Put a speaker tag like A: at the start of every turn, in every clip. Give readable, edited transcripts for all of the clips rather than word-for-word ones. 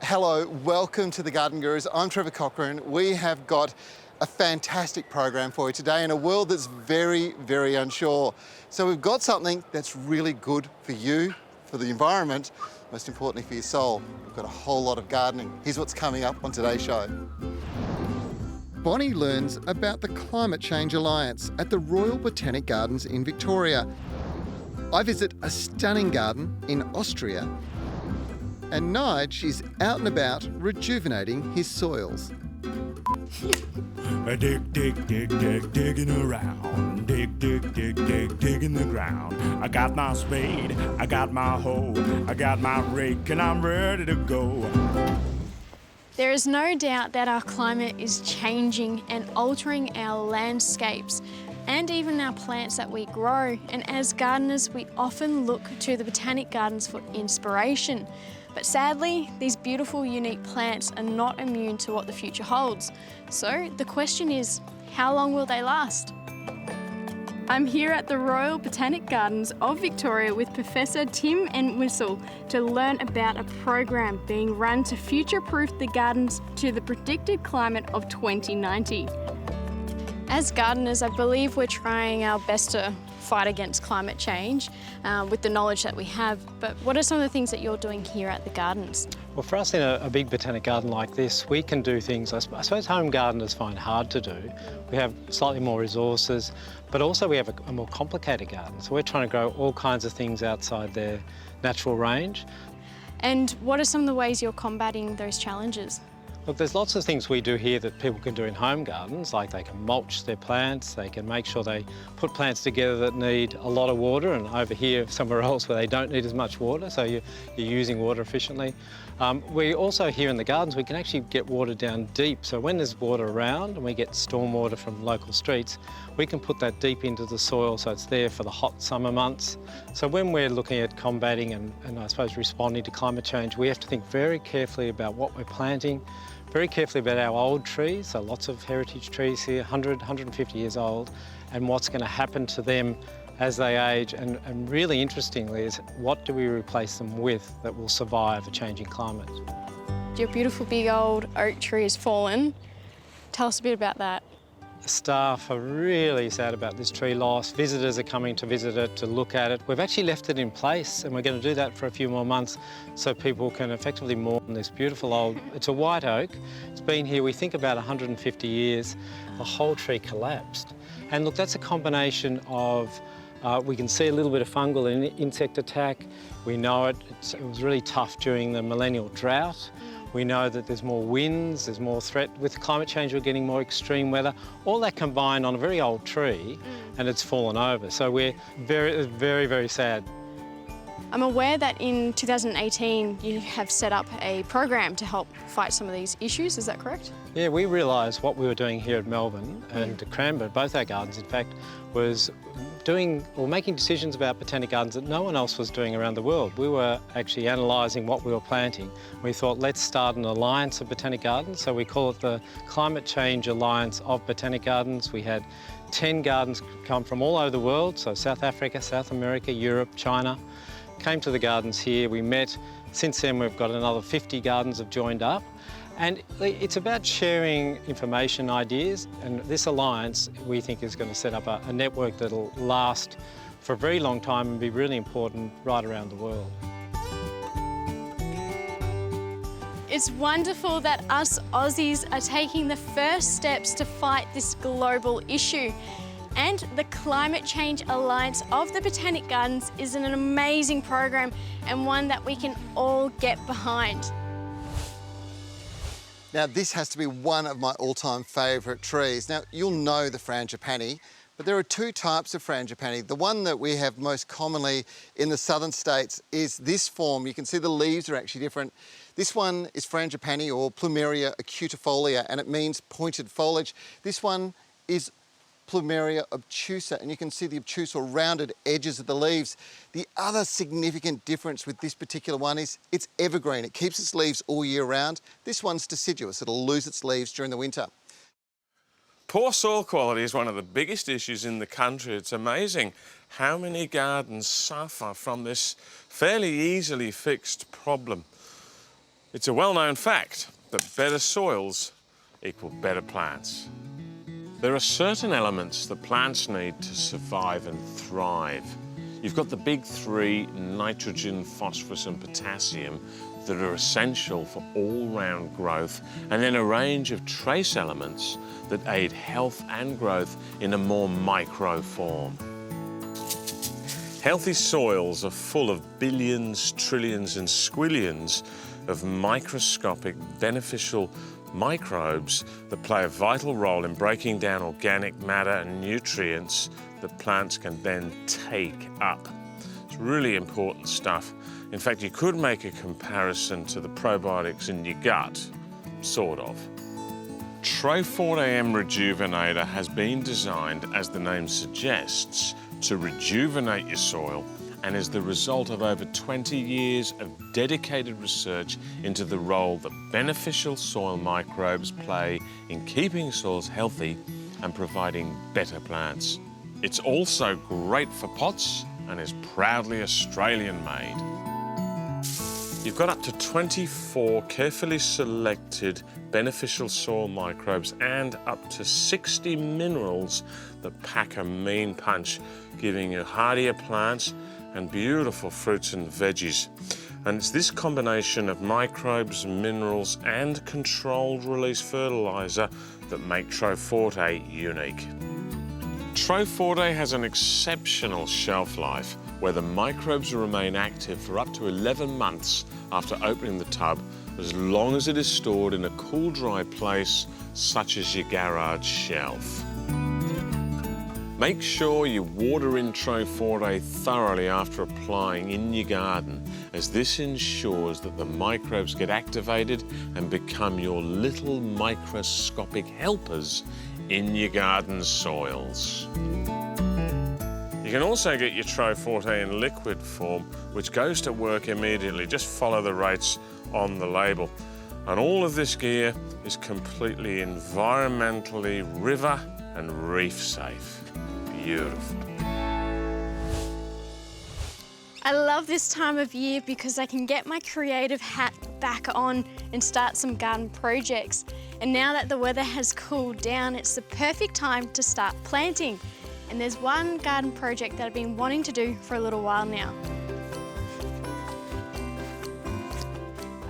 A: Hello, welcome to the Garden Gurus. I'm Trevor Cochran. We have got a fantastic program for you today in a world that's very, very unsure. So we've got something that's really good for you, for the environment, most importantly for your soul. We've got a whole lot of gardening. Here's what's coming up on today's show. Bonnie learns about the Climate Change Alliance at the Royal Botanic Gardens in Victoria. I visit a stunning garden in Austria. And Nige is out and about rejuvenating his soils.
B: Dig, dig, dig, dig, digging around. Dig, dig, dig, dig, digging the ground. I got my spade, I got my hoe, I got my rake, and I'm ready to go.
C: There is no doubt that our climate is changing and altering our landscapes and even our plants that we grow. And as gardeners, we often look to the botanic gardens for inspiration. But sadly, these beautiful, unique plants are not immune to what the future holds. So the question is, how long will they last? I'm here at the Royal Botanic Gardens of Victoria with Professor Tim Entwistle to learn about a program being run to future-proof the gardens to the predicted climate of 2090. As gardeners, I believe we're trying our best to fight against climate change with the knowledge that we have. But what are some of the things that you're doing here at the gardens?
D: Well, for us in a big botanic garden like this, we can do things I suppose home gardeners find hard to do. We have slightly more resources, but also we have a more complicated garden. So we're trying to grow all kinds of things outside their natural range.
C: And what are some of the ways you're combating those challenges?
D: Look, there's lots of things we do here that people can do in home gardens, like they can mulch their plants, they can make sure they put plants together that need a lot of water, and over here somewhere else where they don't need as much water, so you're using water efficiently. We also, here in the gardens, we can actually get water down deep, so when there's water around and we get storm water from local streets, we can put that deep into the soil so it's there for the hot summer months. So when we're looking at combating and I suppose responding to climate change, we have to think very carefully about what we're planting, very carefully about our old trees, so lots of heritage trees here, 100, 150 years old, and what's going to happen to them as they age, and really interestingly is what do we replace them with that will survive a changing climate.
C: Your beautiful big old oak tree has fallen. Tell us a bit about that.
D: The staff are really sad about this tree loss. Visitors are coming to visit it, to look at it. We've actually left it in place, and we're going to do that for a few more months so people can effectively mourn this beautiful old, it's a white oak. It's been here, we think, about 150 years. The whole tree collapsed. And look, that's a combination of, we can see a little bit of fungal and insect attack. We know it was really tough during the millennial drought. We know that there's more winds, there's more threat. With climate change, we're getting more extreme weather. All that combined on a very old tree, and it's fallen over. So we're very, very, very sad.
C: I'm aware that in 2018 you have set up a program to help fight some of these issues, is that correct?
D: Yeah, we realised what we were doing here at Melbourne and Cranbourne, both our gardens in fact, was making decisions about botanic gardens that no one else was doing around the world. We were actually analysing what we were planting. We thought, let's start an alliance of botanic gardens, so we call it the Climate Change Alliance of Botanic Gardens. We had 10 gardens come from all over the world, so South Africa, South America, Europe, China, came to the gardens here, we met. Since then we've got another 50 gardens have joined up. And it's about sharing information, ideas, and this alliance we think is going to set up a network that'll last for a very long time and be really important right around the world.
C: It's wonderful that us Aussies are taking the first steps to fight this global issue. And the Climate Change Alliance of the Botanic Gardens is an amazing program and one that we can all get behind.
A: Now, this has to be one of my all-time favourite trees. Now, you'll know the Frangipani, but there are two types of Frangipani. The one that we have most commonly in the southern states is this form. You can see the leaves are actually different. This one is Frangipani, or Plumeria acutifolia, and it means pointed foliage. This one is Plumeria obtusa, and you can see the obtuse or rounded edges of the leaves. The other significant difference with this particular one is it's evergreen. It keeps its leaves all year round. This one's deciduous. It'll lose its leaves during the winter.
E: Poor soil quality is one of the biggest issues in the country. It's amazing how many gardens suffer from this fairly easily fixed problem. It's a well-known fact that better soils equal better plants. There are certain elements that plants need to survive and thrive. You've got the big three, nitrogen, phosphorus and potassium, that are essential for all-round growth, and then a range of trace elements that aid health and growth in a more micro form. Healthy soils are full of billions, trillions and squillions of microscopic beneficial microbes that play a vital role in breaking down organic matter and nutrients that plants can then take up. It's really important stuff. In fact, you could make a comparison to the probiotics in your gut, sort of. Tro-40M Rejuvenator has been designed, as the name suggests, to rejuvenate your soil and is the result of over 20 years of dedicated research into the role that beneficial soil microbes play in keeping soils healthy and providing better plants. It's also great for pots and is proudly Australian-made. You've got up to 24 carefully selected beneficial soil microbes and up to 60 minerals that pack a mean punch, giving you hardier plants and beautiful fruits and veggies. And it's this combination of microbes, minerals and controlled release fertiliser that make Tro-40 unique. Tro-40 has an exceptional shelf life where the microbes remain active for up to 11 months after opening the tub, as long as it is stored in a cool, dry place such as your garage shelf. Make sure you water in Tro-40 thoroughly after applying in your garden, as this ensures that the microbes get activated and become your little microscopic helpers in your garden soils. You can also get your Tro-40 in liquid form, which goes to work immediately. Just follow the rates on the label. And all of this gear is completely environmentally river and reef safe. Beautiful.
C: I love this time of year because I can get my creative hat back on and start some garden projects. And now that the weather has cooled down, it's the perfect time to start planting. And there's one garden project that I've been wanting to do for a little while now.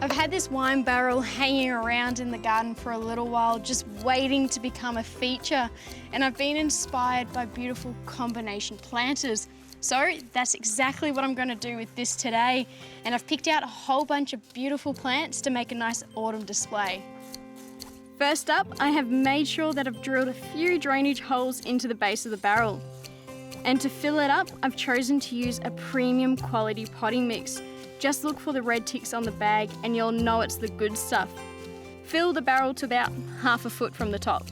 C: I've had this wine barrel hanging around in the garden for a little while, just waiting to become a feature. And I've been inspired by beautiful combination planters. So that's exactly what I'm going to do with this today. And I've picked out a whole bunch of beautiful plants to make a nice autumn display. First up, I have made sure that I've drilled a few drainage holes into the base of the barrel. And to fill it up, I've chosen to use a premium quality potting mix. Just look for the red ticks on the bag and you'll know it's the good stuff. Fill the barrel to about 1/2 foot from the top.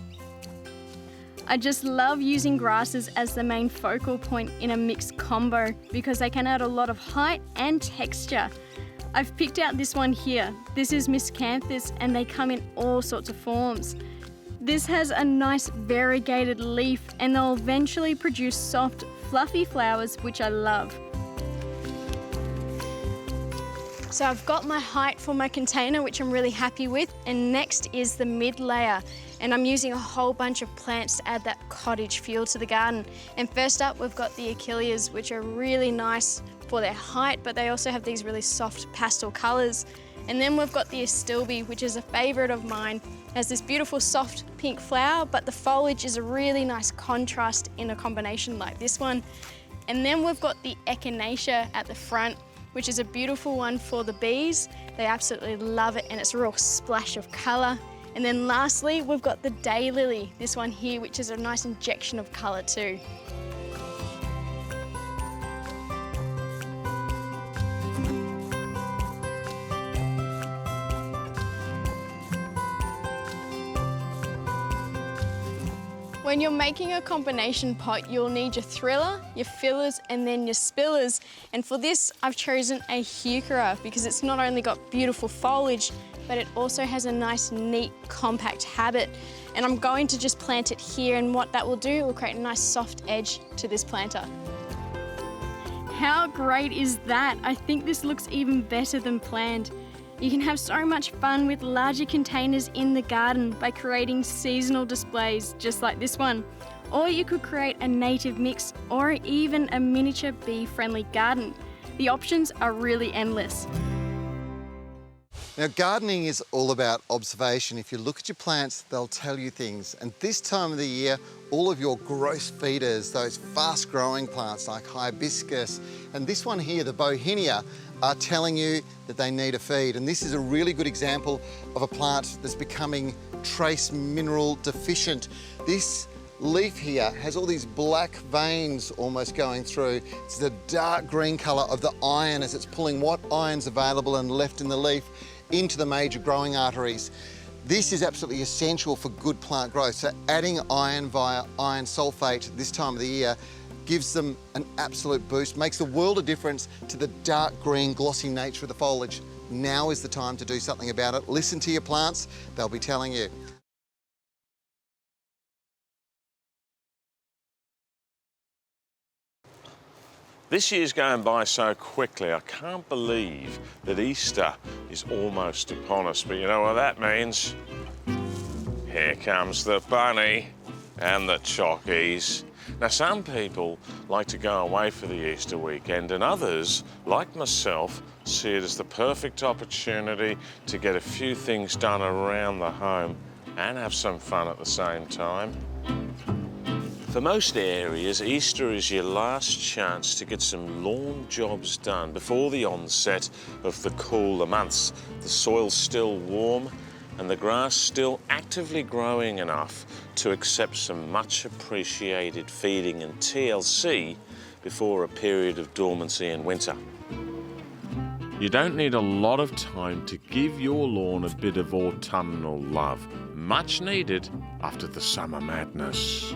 C: I just love using grasses as the main focal point in a mixed combo because they can add a lot of height and texture. I've picked out this one here. This is Miscanthus and they come in all sorts of forms. This has a nice variegated leaf and they'll eventually produce soft, fluffy flowers, which I love. So I've got my height for my container, which I'm really happy with, and next is the mid layer. And I'm using a whole bunch of plants to add that cottage feel to the garden. And first up, we've got the Achilles, which are really nice for their height, but they also have these really soft pastel colors. And then we've got the Astilbe, which is a favorite of mine. It has this beautiful soft pink flower, but the foliage is a really nice contrast in a combination like this one. And then we've got the Echinacea at the front, which is a beautiful one for the bees. They absolutely love it and it's a real splash of color. And then lastly, we've got the Daylily, this one here, which is a nice injection of color too. When you're making a combination pot, you'll need your thriller, your fillers, and then your spillers. And for this, I've chosen a heuchera because it's not only got beautiful foliage, but it also has a nice, neat, compact habit. And I'm going to just plant it here, and what that will do, it will create a nice soft edge to this planter. How great is that? I think this looks even better than planned. You can have so much fun with larger containers in the garden by creating seasonal displays just like this one. Or you could create a native mix or even a miniature bee-friendly garden. The options are really endless.
A: Now, gardening is all about observation. If you look at your plants, they'll tell you things. And this time of the year, all of your growth feeders, those fast-growing plants like hibiscus, and this one here, the bohinia, are telling you that they need a feed. And this is a really good example of a plant that's becoming trace mineral deficient. This leaf here has all these black veins almost going through. It's the dark green colour of the iron as it's pulling what iron's available and left in the leaf into the major growing arteries. This is absolutely essential for good plant growth. So adding iron via iron sulfate this time of the year gives them an absolute boost, makes the world of difference to the dark green glossy nature of the foliage. Now is the time to do something about it. Listen to your plants, they'll be telling you.
E: This year's going by so quickly, I can't believe that Easter is almost upon us. But you know what that means? Here comes the bunny and the chockies. Now, some people like to go away for the Easter weekend, and others, like myself, see it as the perfect opportunity to get a few things done around the home and have some fun at the same time. For most areas, Easter is your last chance to get some lawn jobs done before the onset of the cooler months. The soil's still warm and the grass still actively growing enough to accept some much appreciated feeding and TLC before a period of dormancy in winter. You don't need a lot of time to give your lawn a bit of autumnal love, much needed after the summer madness.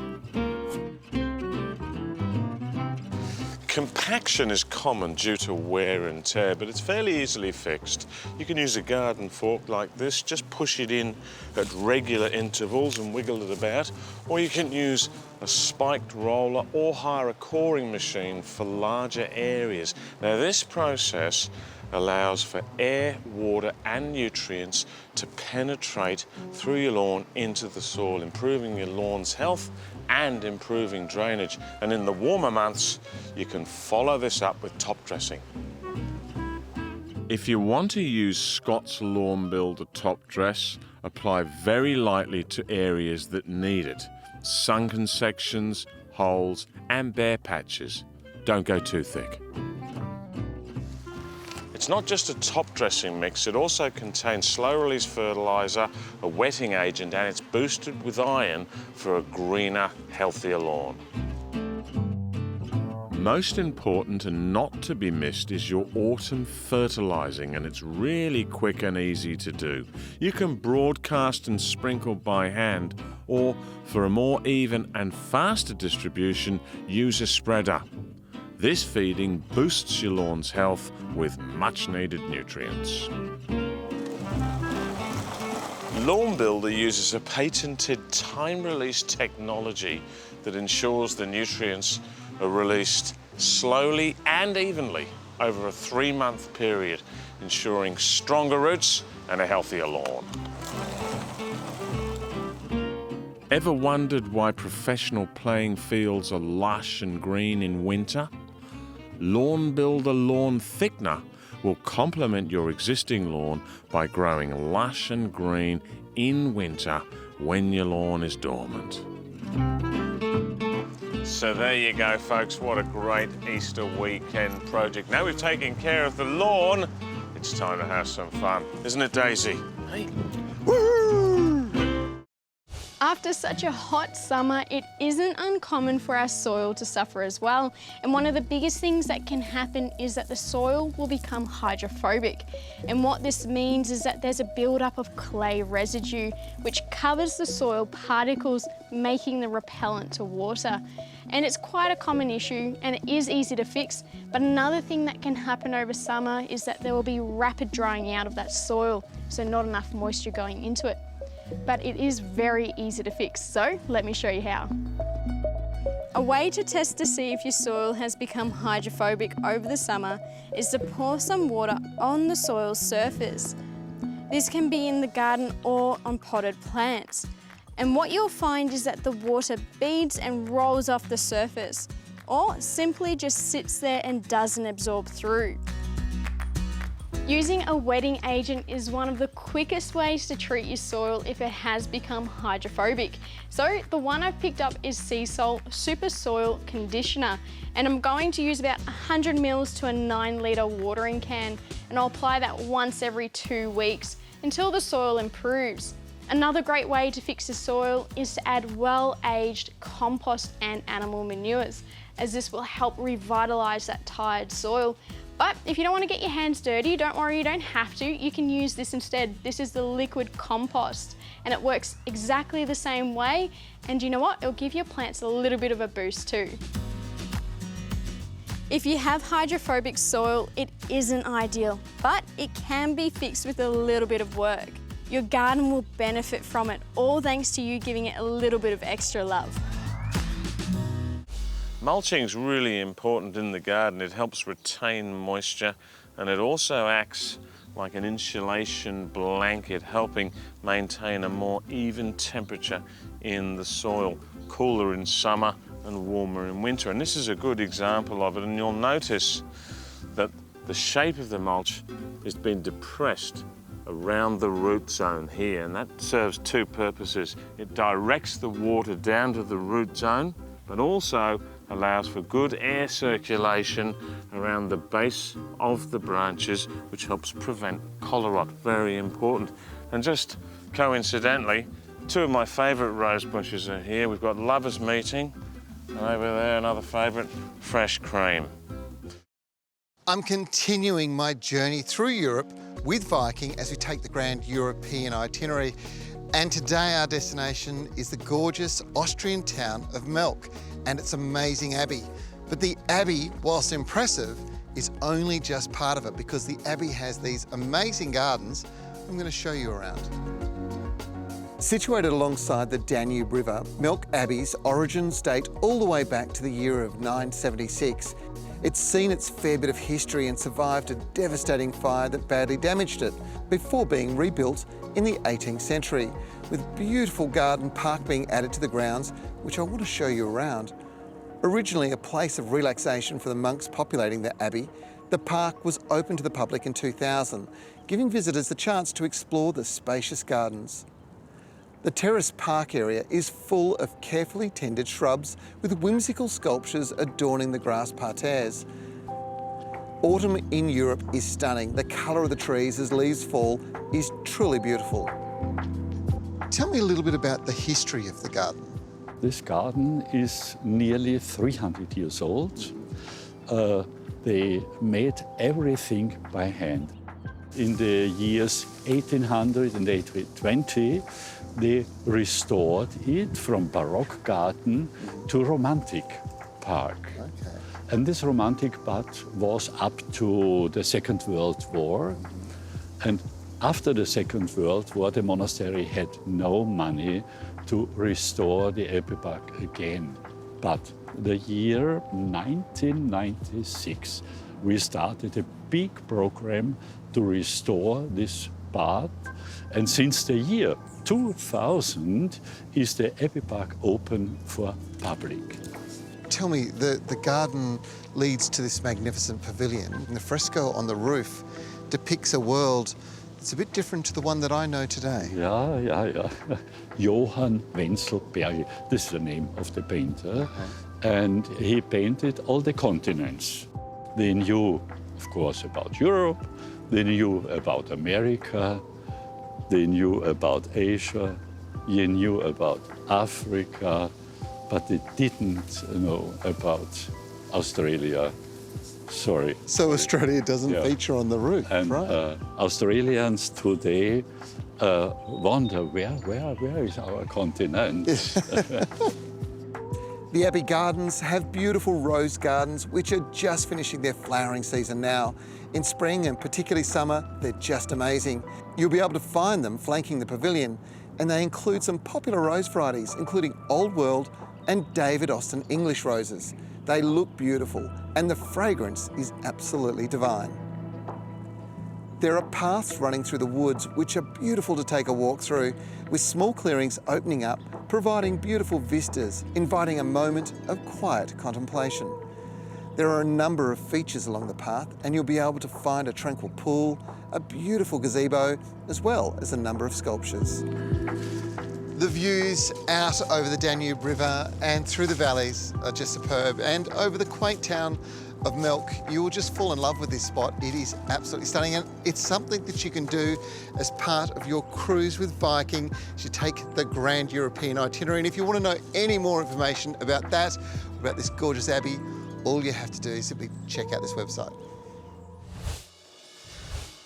E: Compaction is common due to wear and tear, but it's fairly easily fixed. You can use a garden fork like this, just push it in at regular intervals and wiggle it about, or you can use a spiked roller or hire a coring machine for larger areas. Now, this process allows for air, water and nutrients to penetrate through your lawn into the soil, improving your lawn's health and improving drainage. And in the warmer months, you can follow this up with top dressing. If you want to use Scott's Lawn Builder Top Dress, apply very lightly to areas that need it. Sunken sections, holes and bare patches. Don't go too thick. It's not just a top dressing mix, it also contains slow-release fertiliser, a wetting agent, and it's boosted with iron for a greener, healthier lawn. Most important and not to be missed is your autumn fertilising, and it's really quick and easy to do. You can broadcast and sprinkle by hand, or for a more even and faster distribution, use a spreader. This feeding boosts your lawn's health with much-needed nutrients. Lawn Builder uses a patented time-release technology that ensures the nutrients are released slowly and evenly over a 3-month period, ensuring stronger roots and a healthier lawn. Ever wondered why professional playing fields are lush and green in winter? Lawn Builder Lawn Thickener will complement your existing lawn by growing lush and green in winter when your lawn is dormant. So there you go, folks. What a great Easter weekend project. Now we've taken care of the lawn, it's time to have some fun. Isn't it, Daisy? Hey.
C: After such a hot summer, it isn't uncommon for our soil to suffer as well. And one of the biggest things that can happen is that the soil will become hydrophobic. And what this means is that there's a buildup of clay residue, which covers the soil particles, making them repellent to water. And it's quite a common issue and it is easy to fix. But another thing that can happen over summer is that there will be rapid drying out of that soil, so not enough moisture going into it. But it is very easy to fix, so let me show you how. A way to test to see if your soil has become hydrophobic over the summer is to pour some water on the soil's surface. This can be in the garden or on potted plants. And what you'll find is that the water beads and rolls off the surface, or simply just sits there and doesn't absorb through. Using a wetting agent is one of the quickest ways to treat your soil if it has become hydrophobic. So the one I've picked up is Sea Salt Super Soil Conditioner, and I'm going to use about 100 mils to a 9-litre watering can, and I'll apply that once every 2 weeks until the soil improves. Another great way to fix the soil is to add well-aged compost and animal manures, as this will help revitalise that tired soil. But if you don't want to get your hands dirty, don't worry, you don't have to. You can use this instead. This is the liquid compost, and it works exactly the same way. And you know what? It'll give your plants a little bit of a boost too. If you have hydrophobic soil, it isn't ideal, but it can be fixed with a little bit of work. Your garden will benefit from it, all thanks to you giving it a little bit of extra love.
E: Mulching is really important in the garden. It helps retain moisture, and it also acts like an insulation blanket, helping maintain a more even temperature in the soil, cooler in summer and warmer in winter. And this is a good example of it, and you'll notice that the shape of the mulch has been depressed around the root zone here, and that serves two purposes. It directs the water down to the root zone, but also allows for good air circulation around the base of the branches, which helps prevent collar rot. Very important. And just coincidentally, two of my favourite rose bushes are here. We've got Lovers Meeting, and over there another favourite, Fresh Cream.
A: I'm continuing my journey through Europe with Viking as we take the grand European itinerary. And today our destination is the gorgeous Austrian town of Melk and its amazing abbey. But the abbey, whilst impressive, is only just part of it, because the abbey has these amazing gardens I'm going to show you around. Situated alongside the Danube River, Melk Abbey's origins date all the way back to the year of 976. It's seen its fair bit of history and survived a devastating fire that badly damaged it before being rebuilt in the 18th century, with beautiful garden park being added to the grounds, which I want to show you around. Originally a place of relaxation for the monks populating the abbey, the park was open to the public in 2000, giving visitors the chance to explore the spacious gardens. The terrace park area is full of carefully tended shrubs with whimsical sculptures adorning the grass parterres. Autumn in Europe is stunning. The colour of the trees as leaves fall is truly beautiful. Tell me a little bit about the history of the garden.
F: This garden is nearly 300 years old. They made everything by hand. In the years 1800 and 1820, they restored it from Baroque garden to Romantic park.
A: Okay.
F: And this Romantic part was up to the Second World War. And after the Second World War, the monastery had no money to restore the Abbey park again. But the year 1996, we started a big program to restore this part. And since the year 2000 is the Abbey park open for public.
A: Tell me, the garden leads to this magnificent pavilion, and the fresco on the roof depicts a world that's a bit different to the one that I know today.
F: Yeah. Johann Wenzel Berger, this is the name of the painter. Okay. And he painted all the continents. They knew, of course, about Europe, they knew about America, they knew about Asia, they knew about Africa, but they didn't know about Australia. Sorry.
A: So Australia doesn't feature on the roof,
F: and,
A: right?
F: Australians today wonder where is our continent?
A: The Abbey Gardens have beautiful rose gardens which are just finishing their flowering season now. In spring and particularly summer, they're just amazing. You'll be able to find them flanking the pavilion, and they include some popular rose varieties, including Old World and David Austin English roses. They look beautiful, and the fragrance is absolutely divine. There are paths running through the woods which are beautiful to take a walk through, with small clearings opening up, providing beautiful vistas, inviting a moment of quiet contemplation. There are a number of features along the path, and you'll be able to find a tranquil pool, a beautiful gazebo, as well as a number of sculptures. The views out over the Danube River and through the valleys are just superb, and over the quaint town of Melk, you will just fall in love with this spot. It is absolutely stunning, and it's something that you can do as part of your cruise with Viking. You should take the Grand European itinerary, and if you want to know any more information about that, about this gorgeous abbey, all you have to do is simply check out this website.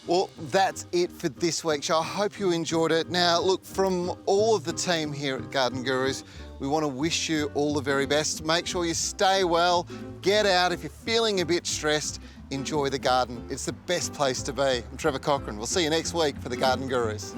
A: Well, that's it for this week's show. I hope you enjoyed it. Now, look, from all of the team here at Garden Gurus, we want to wish you all the very best. Make sure you stay well, get out. If you're feeling a bit stressed, enjoy the garden. It's the best place to be. I'm Trevor Cochran. We'll see you next week for the Garden Gurus.